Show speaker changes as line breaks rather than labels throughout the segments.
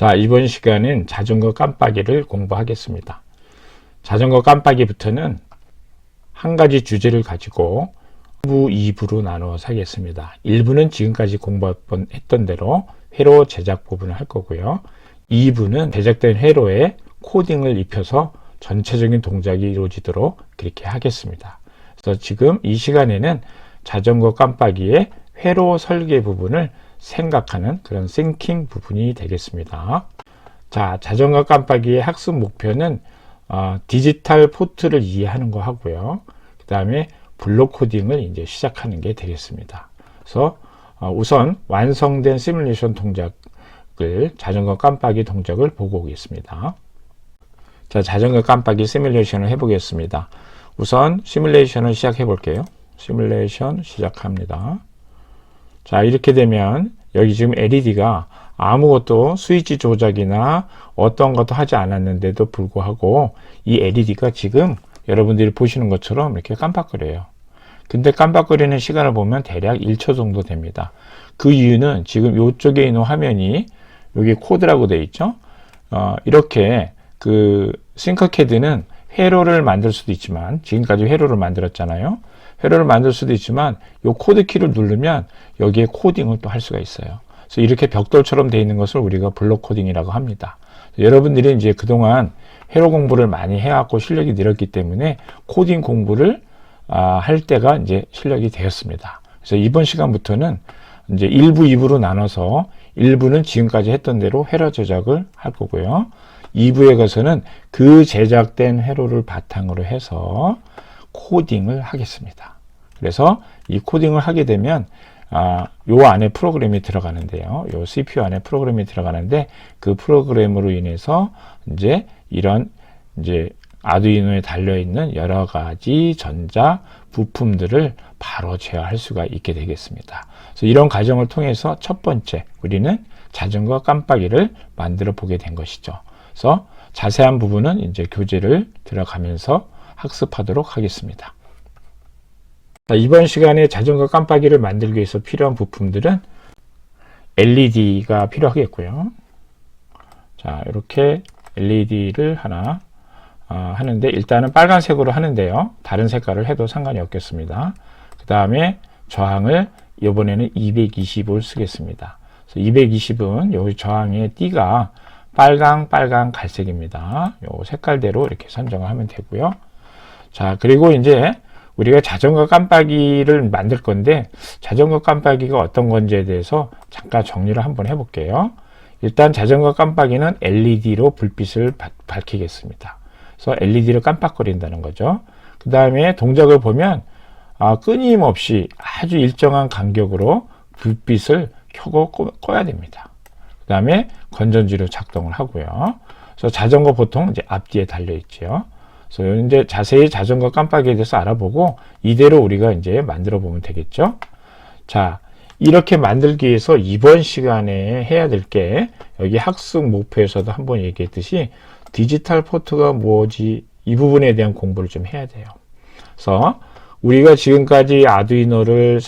자, 이번 시간은 자전거 깜빡이를 공부하겠습니다. 자전거 깜빡이부터는 한 가지 주제를 가지고 1부, 2부로 나누어서 하겠습니다. 1부는 지금까지 공부했던 대로 회로 제작 부분을 할 거고요. 2부는 제작된 회로에 코딩을 입혀서 전체적인 동작이 이루어지도록 그렇게 하겠습니다. 그래서 지금 이 시간에는 자전거 깜빡이의 회로 설계 부분을 생각하는 그런 thinking 부분이 되겠습니다. 자, 자전거 깜빡이의 학습 목표는 디지털 포트를 이해하는 거 하고요. 그 다음에 블록 코딩을 이제 시작하는 게 되겠습니다. 그래서 우선 완성된 시뮬레이션 동작을 자전거 깜빡이 동작을 보고 오겠습니다. 자, 자전거 깜빡이 시뮬레이션을 해보겠습니다. 우선 시뮬레이션을 시작해 볼게요. 시뮬레이션 시작합니다. 자, 이렇게 되면 여기 지금 LED가 아무것도 스위치 조작이나 어떤 것도 하지 않았는데도 불구하고 이 LED가 지금 여러분들이 보시는 것처럼 이렇게 깜빡거려요. 근데 깜빡거리는 시간을 보면 대략 1초 정도 됩니다. 그 이유는 지금 이쪽에 있는 화면이 여기 코드라고 되어 있죠. 이렇게 그 싱크캐드는 회로를 만들 수도 있지만 지금까지 회로를 만들었잖아요. 회로를 만들 수도 있지만 이 코드 키를 누르면 여기에 코딩을 또 할 수가 있어요. 그래서 이렇게 벽돌처럼 되어 있는 것을 우리가 블록 코딩이라고 합니다. 여러분들이 이제 그동안 회로 공부를 많이 해왔고 실력이 늘었기 때문에 코딩 공부를 할 때가 이제 실력이 되었습니다. 그래서 이번 시간부터는 이제 1부, 2부로 나눠서 1부는 지금까지 했던 대로 회로 제작을 할 거고요. 2부에 가서는 그 제작된 회로를 바탕으로 해서 코딩을 하겠습니다. 그래서 이 코딩을 하게 되면 요 안에 프로그램이 들어가는데요. 요 CPU 안에 프로그램이 들어가는데 그 프로그램으로 인해서 이제 이런 이제 아두이노에 달려 있는 여러 가지 전자 부품들을 바로 제어할 수가 있게 되겠습니다. 그래서 이런 과정을 통해서 첫 번째 우리는 자전거 깜빡이를 만들어 보게 된 것이죠. 그래서 자세한 부분은 이제 교재를 들어가면서 학습하도록 하겠습니다. 자, 이번 시간에 자전거 깜빡이를 만들기 위해서 필요한 부품들은 LED가 필요하겠고요. 자, 이렇게 LED를 하나 하는데 일단은 빨간색으로 하는데요. 다른 색깔을 해도 상관이 없겠습니다. 그 다음에 저항을 이번에는 220을 쓰겠습니다. 그래서 220은 여기 저항의 띠가 빨강, 갈색입니다. 요 색깔대로 이렇게 선정을 하면 되고요. 자, 그리고 이제 우리가 자전거 깜빡이를 만들 건데 자전거 깜빡이가 어떤 건지에 대해서 잠깐 정리를 한번 해볼게요. 일단 자전거 깜빡이는 LED로 불빛을 밝히겠습니다. 그래서 LED를 깜빡거린다는 거죠. 그 다음에 동작을 보면 끊임없이 아주 일정한 간격으로 불빛을 켜고 꺼야 됩니다. 그 다음에 건전지로 작동을 하고요. 그래서 자전거 보통 이제 앞뒤에 달려 있죠. 그래서 이제 자세히 자전거 깜빡이에 대해서 알아보고 이대로 우리가 이제 만들어 보면 되겠죠. 자, 이렇게 만들기 위해서 이번 시간에 해야 될 게 여기 학습 목표에서도 한번 얘기했듯이 디지털 포트가 뭐지 이 부분에 대한 공부를 좀 해야 돼요. 그래서 우리가 지금까지 아두이노를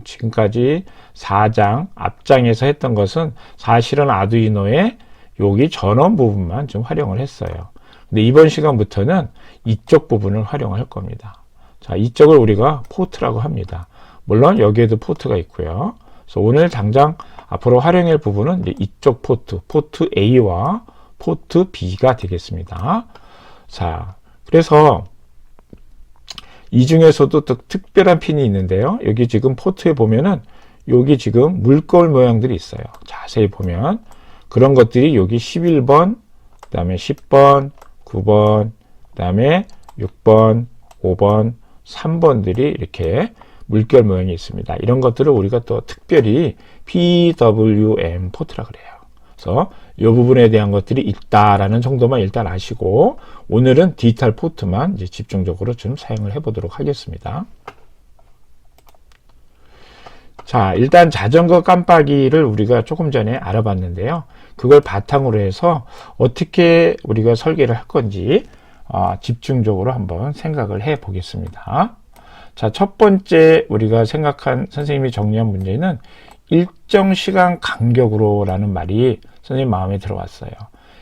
지금까지 4장 앞장에서 했던 것은 사실은 아두이노의 여기 전원 부분만 좀 활용을 했어요. 근데 이번 시간부터는 이쪽 부분을 활용할 겁니다. 자, 이쪽을 우리가 포트라고 합니다. 물론 여기에도 포트가 있고요. 그래서 오늘 당장 앞으로 활용할 부분은 이제 이쪽 포트 A와 포트 B가 되겠습니다. 자, 그래서 이 중에서도 또 특별한 핀이 있는데요. 여기 지금 포트에 보면은 여기 지금 물거울 모양들이 있어요. 자세히 보면 그런 것들이 여기 11번, 그 다음에 10번, 9번, 그 다음에 6번, 5번, 3번들이 이렇게 물결 모양이 있습니다. 이런 것들을 우리가 또 특별히 PWM 포트라 그래요. 그래서 이 부분에 대한 것들이 있다라는 정도만 일단 아시고 오늘은 디지털 포트만 이제 집중적으로 좀 사용을 해보도록 하겠습니다. 자, 일단 자전거 깜빡이를 우리가 조금 전에 알아봤는데요. 그걸 바탕으로 해서 어떻게 우리가 설계를 할 건지 집중적으로 한번 생각을 해 보겠습니다. 자, 첫 번째 우리가 생각한 선생님이 정리한 문제는 일정 시간 간격으로 라는 말이 선생님 마음에 들어왔어요.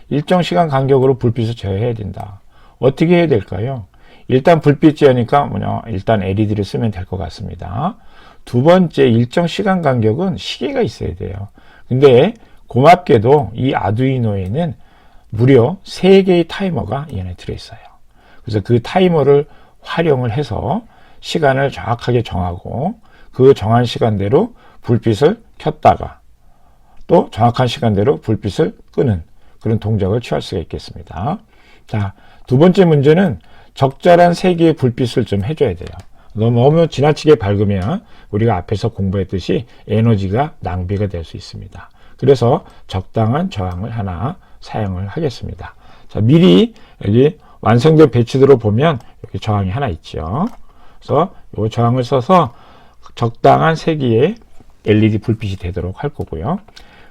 일정 시간 간격으로 불빛을 제어해야 된다. 어떻게 해야 될까요? 일단 불빛 제어니까 일단 LED를 쓰면 될 것 같습니다. 두 번째, 일정 시간 간격은 시계가 있어야 돼요. 근데 고맙게도 이 아두이노에는 무려 3개의 타이머가 이 안에 들어있어요. 그래서 그 타이머를 활용을 해서 시간을 정확하게 정하고 그 정한 시간대로 불빛을 켰다가 또 정확한 시간대로 불빛을 끄는 그런 동작을 취할 수가 있겠습니다. 자, 두 번째 문제는 적절한 세기의 불빛을 좀 해줘야 돼요. 너무 지나치게 밝으면 우리가 앞에서 공부했듯이 에너지가 낭비가 될 수 있습니다. 그래서 적당한 저항을 하나 사용을 하겠습니다. 자, 미리 여기 완성된 배치도로 보면 여기 저항이 하나 있죠. 그래서 이 저항을 써서 적당한 세기의 LED 불빛이 되도록 할 거고요.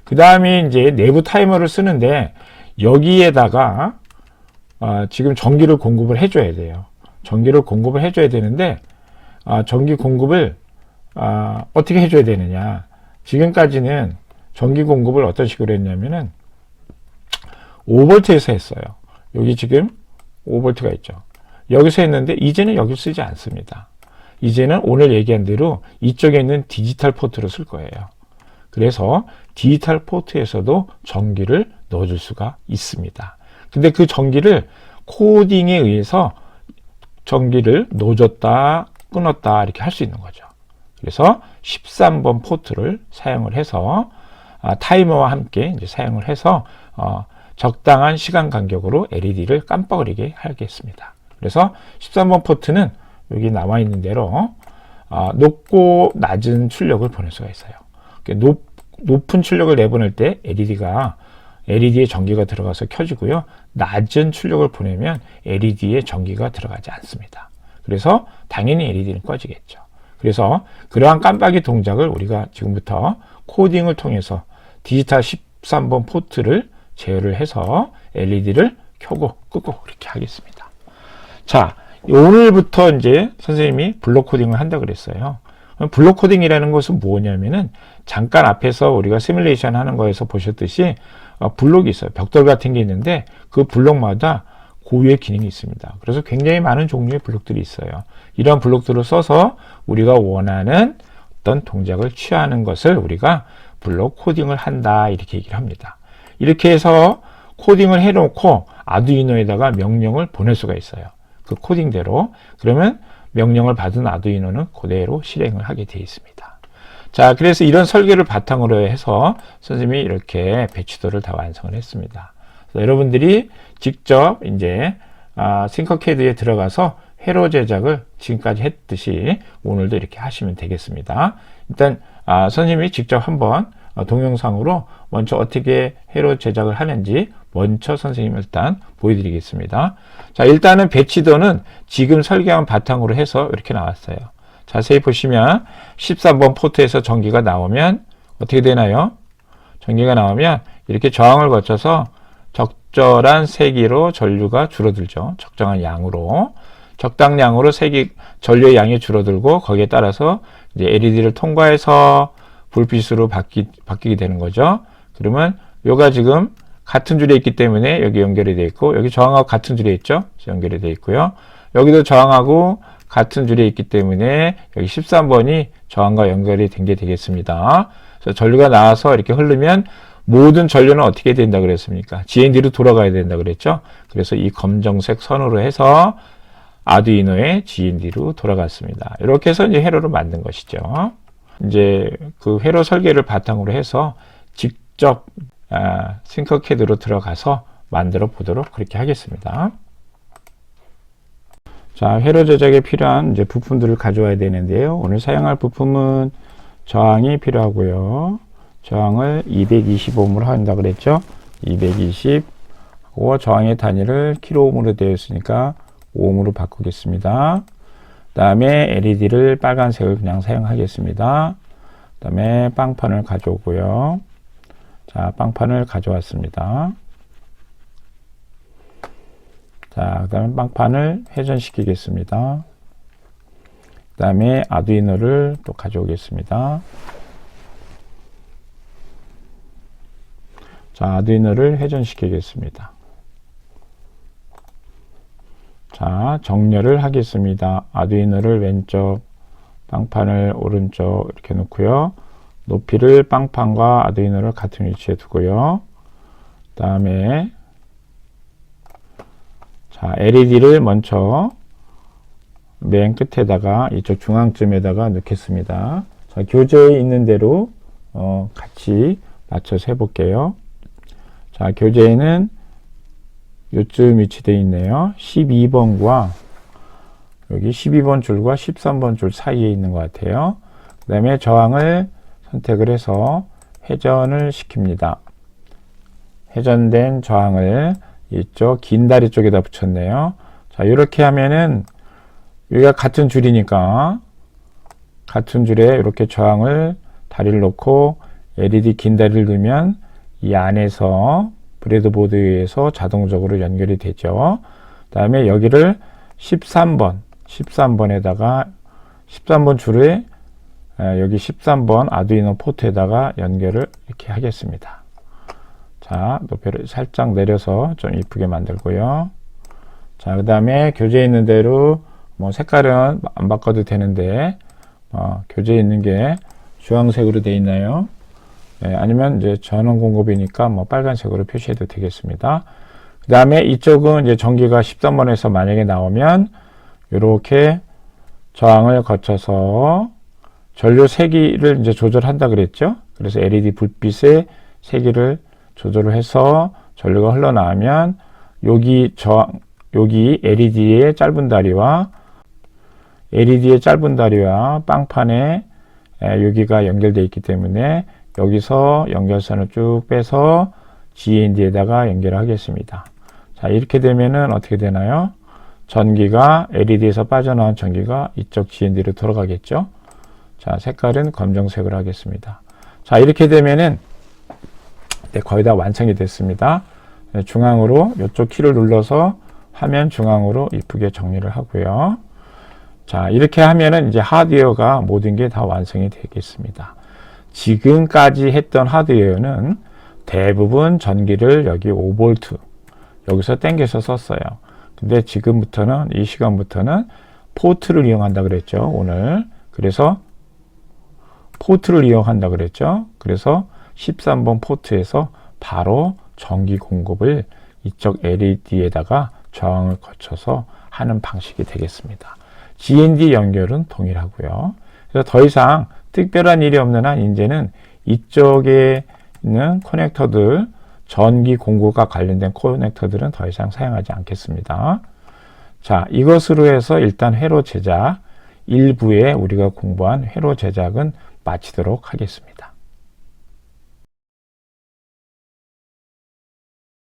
그 다음에 이제 내부 타이머를 쓰는데 여기에다가 지금 전기를 공급을 해줘야 돼요. 전기를 공급을 해줘야 되는데 전기 공급을 어떻게 해줘야 되느냐. 지금까지는 전기 공급을 어떤 식으로 했냐면은 5V에서 했어요. 여기 지금 5V가 있죠. 여기서 했는데 이제는 여기 쓰지 않습니다. 이제는 오늘 얘기한 대로 이쪽에 있는 디지털 포트를 쓸 거예요. 그래서 디지털 포트에서도 전기를 넣어줄 수가 있습니다. 근데 그 전기를 코딩에 의해서 전기를 넣어줬다 끊었다 이렇게 할 수 있는 거죠. 그래서 13번 포트를 사용을 해서 타이머와 함께 이제 사용을 해서 적당한 시간 간격으로 LED를 깜빡거리게 하겠습니다. 그래서 13번 포트는 여기 나와 있는 대로 높고 낮은 출력을 보낼 수가 있어요. 높은 출력을 내보낼 때 LED에 전기가 들어가서 켜지고요. 낮은 출력을 보내면 LED에 전기가 들어가지 않습니다. 그래서 당연히 LED는 꺼지겠죠. 그래서 그러한 깜빡이 동작을 우리가 지금부터 코딩을 통해서 디지털 13번 포트를 제어를 해서 LED를 켜고 끄고 그렇게 하겠습니다. 자, 오늘부터 이제 선생님이 블록 코딩을 한다 그랬어요. 블록 코딩이라는 것은 뭐냐면은 잠깐 앞에서 우리가 시뮬레이션 하는 거에서 보셨듯이 블록이 있어요. 벽돌 같은 게 있는데 그 블록마다 고유의 기능이 있습니다. 그래서 굉장히 많은 종류의 블록들이 있어요. 이런 블록들을 써서 우리가 원하는 어떤 동작을 취하는 것을 우리가 블록 코딩을 한다 이렇게 얘기를 합니다. 이렇게 해서 코딩을 해놓고 아두이노에다가 명령을 보낼 수가 있어요. 그 코딩대로. 그러면 명령을 받은 아두이노는 그대로 실행을 하게 되어 있습니다. 자, 그래서 이런 설계를 바탕으로 해서 선생님이 이렇게 배치도를 다 완성을 했습니다. 여러분들이 직접 이제 싱커캐드에 들어가서 회로 제작을 지금까지 했듯이 오늘도 이렇게 하시면 되겠습니다. 일단 선생님이 직접 한번 동영상으로 먼저 어떻게 회로 제작을 하는지 먼저 선생님 일단 보여드리겠습니다. 자, 일단은 배치도는 지금 설계한 바탕으로 해서 이렇게 나왔어요. 자세히 보시면 13번 포트에서 전기가 나오면 어떻게 되나요? 전기가 나오면 이렇게 저항을 거쳐서 적절한 세기로 전류가 줄어들죠. 적정한 양으로. 적당량으로 전류의 양이 줄어들고 거기에 따라서 이제 LED를 통과해서 불빛으로 바뀌게 되는 거죠. 그러면 요가 지금 같은 줄에 있기 때문에 여기 연결이 되어 있고 여기 저항하고 같은 줄에 있죠. 연결이 되어 있고요. 여기도 저항하고 같은 줄에 있기 때문에 여기 13번이 저항과 연결이 된 게 되겠습니다. 그래서 전류가 나와서 이렇게 흐르면 모든 전류는 어떻게 된다 그랬습니까? GND로 돌아가야 된다 그랬죠. 그래서 이 검정색 선으로 해서 아두이노의 GND로 돌아갔습니다. 이렇게 해서 이제 회로를 만든 것이죠. 이제 그 회로 설계를 바탕으로 해서 직접 싱커캐드로 들어가서 만들어 보도록 그렇게 하겠습니다. 자, 회로 제작에 필요한 이제 부품들을 가져와야 되는데요. 오늘 사용할 부품은 저항이 필요하고요. 저항을 220ohm으로 한다 그랬죠. 220 하고 저항의 단위를 킬로옴으로 되어 있으니까 ohm으로 바꾸겠습니다. 그 다음에 LED를 빨간색을 그냥 사용하겠습니다. 그 다음에 빵판을 가져오고요. 자, 빵판을 가져왔습니다. 자, 그 다음에 빵판을 회전시키겠습니다. 그 다음에 아두이노를 또 가져오겠습니다. 자, 아두이노를 회전시키겠습니다. 자, 정렬을 하겠습니다. 아두이노를 왼쪽, 빵판을 오른쪽 이렇게 놓고요. 높이를 빵판과 아두이노를 같은 위치에 두고요. 그 다음에 자, LED를 먼저 맨 끝에다가 이쪽 중앙쯤에다가 넣겠습니다. 자, 교재에 있는 대로 같이 맞춰서 해볼게요. 자, 교재에는 요쯤 위치되어 있네요. 12번과 여기 12번 줄과 13번 줄 사이에 있는 것 같아요. 그 다음에 저항을 선택을 해서 회전을 시킵니다. 회전된 저항을 이쪽 긴 다리 쪽에다 붙였네요. 자, 이렇게 하면은 여기가 같은 줄이니까 같은 줄에 이렇게 저항을 다리를 놓고 LED 긴 다리를 넣으면 이 안에서 브레드보드에 의해서 자동적으로 연결이 되죠. 그 다음에 여기를 13번에다가 13번 줄에 여기 13번 아두이노 포트에다가 연결을 이렇게 하겠습니다. 자, 높이를 살짝 내려서 좀 이쁘게 만들고요. 자, 그 다음에 교재에 있는 대로 뭐 색깔은 안 바꿔도 되는데 교재에 있는 게 주황색으로 되어 있나요? 네, 아니면 이제 전원 공급이니까 뭐 빨간색으로 표시해도 되겠습니다. 그 다음에 이쪽은 이제 전기가 13번에서 만약에 나오면 이렇게 저항을 거쳐서 전류 세기를 이제 조절한다 그랬죠. 그래서 LED 불빛의 세기를 조절을 해서 전류가 흘러나오면 여기 LED의 짧은 다리와 빵판에 여기가 연결되어 있기 때문에 여기서 연결선을 쭉 빼서 GND에다가 연결하겠습니다. 자, 이렇게 되면은 어떻게 되나요? 전기가 LED에서 빠져나온 전기가 이쪽 GND로 돌아가겠죠. 자, 색깔은 검정색으로 하겠습니다. 자, 이렇게 되면은 거의 다 완성이 됐습니다. 중앙으로 이쪽 키를 눌러서 화면 중앙으로 이쁘게 정리를 하고요. 자, 이렇게 하면은 이제 하드웨어가 모든 게 다 완성이 되겠습니다. 지금까지 했던 하드웨어는 대부분 전기를 여기 5V 여기서 당겨서 썼어요. 근데 지금부터는 이 시간부터는 포트를 이용한다 그랬죠. 오늘. 그래서 포트를 이용한다 그랬죠. 그래서 13번 포트에서 바로 전기 공급을 이쪽 LED에다가 저항을 거쳐서 하는 방식이 되겠습니다. GND 연결은 동일하고요. 그래서 더 이상 특별한 일이 없는 한 이제는 이쪽에 있는 커넥터들, 전기 공급과 관련된 커넥터들은 더 이상 사용하지 않겠습니다. 자, 이것으로 해서 일단 회로 제작, 일부에 우리가 공부한 회로 제작은 마치도록 하겠습니다.